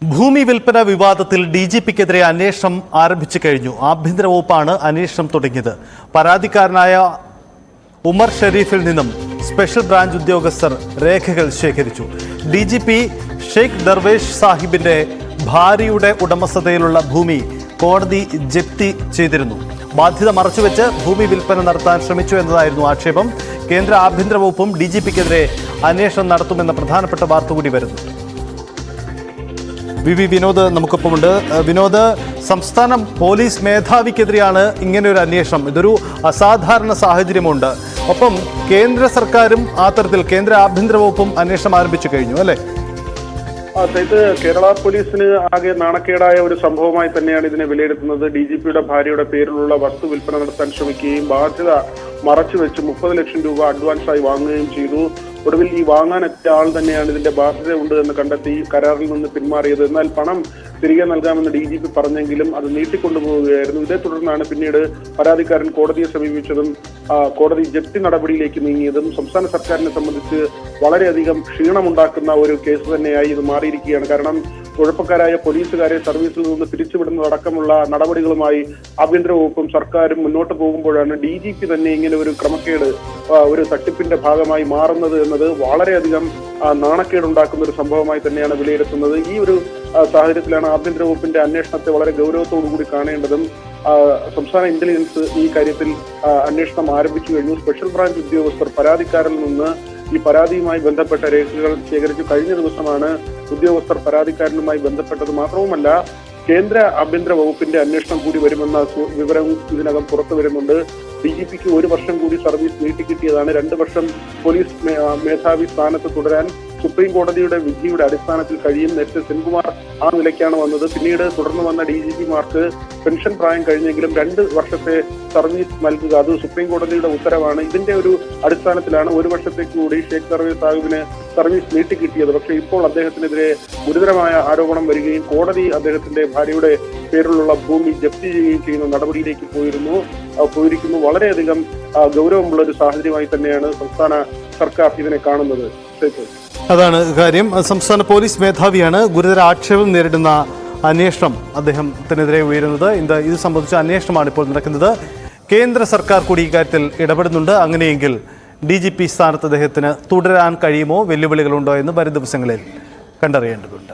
ഭൂമി വിൽപ്പന വിവാദത്തിൽ DGPക്കെതിരെ അന്വേഷണം ആരംഭിച്ചു കഴിഞ്ഞു. ആഭ്യന്തര വകുപ്പാണ് അന്വേഷണം തുടങ്ങിയത്. പരാതിക്കാരനായ ഉമർ ഷെരീഫിൽ നിന്നും സ്പെഷ്യൽ ബ്രാഞ്ച് ഉദ്യോഗസ്ഥർ രേഖകൾ ശേഖരിച്ചു. DGP ഷെയ്ഖ് ദർവേഷ് സാഹിബിന്റെ ഭാര്യയുടെ ഉടമസ്ഥതയിലുള്ള ഭൂമി കോടതി ജപ്തി ചെയ്തിരുന്നു. ബാധ്യത മറച്ചുവെച്ച് ഭൂമി വിൽപ്പന നടത്താൻ ശ്രമിച്ചു എന്നതായിരുന്നു ആക്ഷേപം. കേന്ദ്ര ആഭ്യന്തര വകുപ്പും DGPക്കെതിരെ അന്വേഷണം നടത്തുമെന്ന പ്രധാനപ്പെട്ട വാർത്ത കൂടി വരുന്നു. വി വിനോദ് നമുക്കൊപ്പമുണ്ട്. വിനോദ്, സംസ്ഥാന പോലീസ് മേധാവിക്കെതിരെയാണ് ഇങ്ങനെ ഒരു അന്വേഷണം. ഇതൊരു അസാധാരണ സാഹചര്യമുണ്ട്. ഒപ്പം കേന്ദ്ര സർക്കാരും ആ തരത്തിൽ കേന്ദ്ര ആഭ്യന്തര വകുപ്പും അന്വേഷണം ആരംഭിച്ചു കഴിഞ്ഞു, അല്ലേ? ഇത് കേരള പോലീസിന് ആകെ നാണക്കേടായ ഒരു സംഭവമായി തന്നെയാണ് ഇതിനെ വിലയിരുത്തുന്നത്. DGPയുടെ ഭാര്യയുടെ പേരിലുള്ള വസ്തു വിൽപ്പന നടത്താൻ ശ്രമിക്കുകയും ബാധ്യത മറച്ചുവെച്ച് 30 ലക്ഷം രൂപ അഡ്വാൻസായി വാങ്ങുകയും ചെയ്തു. ഒടുവിൽ ഈ വാങ്ങാനെത്തിയ ആൾ തന്നെയാണ് ഇതിന്റെ ബാധ്യത ഉണ്ട് എന്ന് കണ്ടെത്തി കരാറിൽ നിന്ന് പിന്മാറിയത്. എന്നാൽ പണം തിരികെ നൽകാമെന്ന് DGP പറഞ്ഞെങ്കിലും അത് നീട്ടിക്കൊണ്ടുപോവുകയായിരുന്നു. ഇതേ തുടർന്നാണ് പിന്നീട് പരാതിക്കാരൻ കോടതിയെ സമീപിച്ചതും കോടതി ജപ്തി നടപടിയിലേക്ക് നീങ്ങിയതും. സംസ്ഥാന സർക്കാരിനെ സംബന്ധിച്ച് വളരെയധികം ക്ഷീണമുണ്ടാക്കുന്ന ഒരു കേസ് തന്നെയായി ഇത് മാറിയിരിക്കുകയാണ്. കാരണം കുഴപ്പക്കാരായ പോലീസുകാരെ സർവീസിൽ നിന്ന് പിരിച്ചുവിടുന്നതടക്കമുള്ള നടപടികളുമായി ആഭ്യന്തര വകുപ്പും സർക്കാരും മുന്നോട്ട് പോകുമ്പോഴാണ് DGP തന്നെ ഇങ്ങനെ ഒരു ക്രമക്കേട്, ഒരു തട്ടിപ്പിന്റെ ഭാഗമായി മാറുന്നത് എന്നത് വളരെയധികം നാണക്കേടുണ്ടാക്കുന്ന ഒരു സംഭവമായി തന്നെയാണ് വിലയിരുത്തുന്നത്. ഈ ഒരു സാഹചര്യത്തിലാണ് ആഭ്യന്തര വകുപ്പിന്റെ അന്വേഷണത്തെ വളരെ ഗൗരവത്തോടു കൂടി കാണേണ്ടതും. സംസ്ഥാന ഇന്റലിജൻസ് ഈ കാര്യത്തിൽ അന്വേഷണം ആരംഭിച്ചു കഴിഞ്ഞു. സ്പെഷ്യൽ ബ്രാഞ്ച് ഉദ്യോഗസ്ഥർ പരാതിക്കാരിൽ നിന്ന് ഈ പരാതിയുമായി ബന്ധപ്പെട്ട രേഖകൾ ശേഖരിച്ചു. കഴിഞ്ഞ ദിവസമാണ് ഉദ്യോഗസ്ഥർ പരാതിക്കാരനുമായി ബന്ധപ്പെട്ടത്. മാത്രവുമല്ല, കേന്ദ്ര ആഭ്യന്തര വകുപ്പിന്റെ അന്വേഷണം കൂടി വരുമെന്ന വിവരം ഇതിനകം പുറത്തു വരുന്നുണ്ട്. DGPക്ക് 1 വർഷം കൂടി സർവീസ് നീട്ടിക്കിട്ടിയതാണ്. 2 വർഷം പോലീസ് മേധാവി സ്ഥാനത്ത് തുടരാൻ സുപ്രീം കോടതിയുടെ വിധിയുടെ അടിസ്ഥാനത്തിൽ കഴിയും. നേരത്തെ സെൻകുമാർ ആ നിലയ്ക്കാണ് വന്നത്. പിന്നീട് തുടർന്ന് വന്ന DGPമാർക്ക് പെൻഷൻ പ്രായം കഴിഞ്ഞെങ്കിലും 2 വർഷത്തെ സർവീസ് നൽകുക, അത് സുപ്രീം കോടതിയുടെ ഉത്തരവാണ്. ഇതിന്റെ ഒരു അടിസ്ഥാനത്തിലാണ് 1 വർഷത്തേക്ക് കൂടി ഷെയ്ഖ് ദർവേഷ് സാഹിബിന് സർവീസ് നീട്ടിക്കിട്ടിയത്. പക്ഷേ ഇപ്പോൾ അദ്ദേഹത്തിനെതിരെ ഗുരുതരമായ ആരോപണം വരികയും കോടതി അദ്ദേഹത്തിന്റെ ഭാര്യയുടെ പേരിലുള്ള ഭൂമി ജപ്തി ചെയ്യുകയും ചെയ്യുന്ന നടപടിയിലേക്ക് പോയിരിക്കുന്നു. വളരെയധികം ഗൗരവമുള്ള ഒരു സാഹചര്യമായി തന്നെയാണ് സംസ്ഥാന സർക്കാർ ഇതിനെ കാണുന്നത്. അതാണ് കാര്യം. സംസ്ഥാന പോലീസ് മേധാവിയാണ് ഗുരുതര ആക്ഷേപം നേരിടുന്ന അന്വേഷണം അദ്ദേഹത്തിനെതിരെ ഉയരുന്നത്. ഇത് സംബന്ധിച്ച അന്വേഷണമാണ് ഇപ്പോൾ നടക്കുന്നത്. കേന്ദ്ര സർക്കാർ കൂടി ഇക്കാര്യത്തിൽ ഇടപെടുന്നുണ്ട്. അങ്ങനെയെങ്കിൽ DGP സ്ഥാനത്ത് അദ്ദേഹത്തിന് തുടരാൻ കഴിയുമോ, വെല്ലുവിളികളുണ്ടോ എന്ന് വരും ദിവസങ്ങളിൽ കണ്ടറിയേണ്ടതുണ്ട്.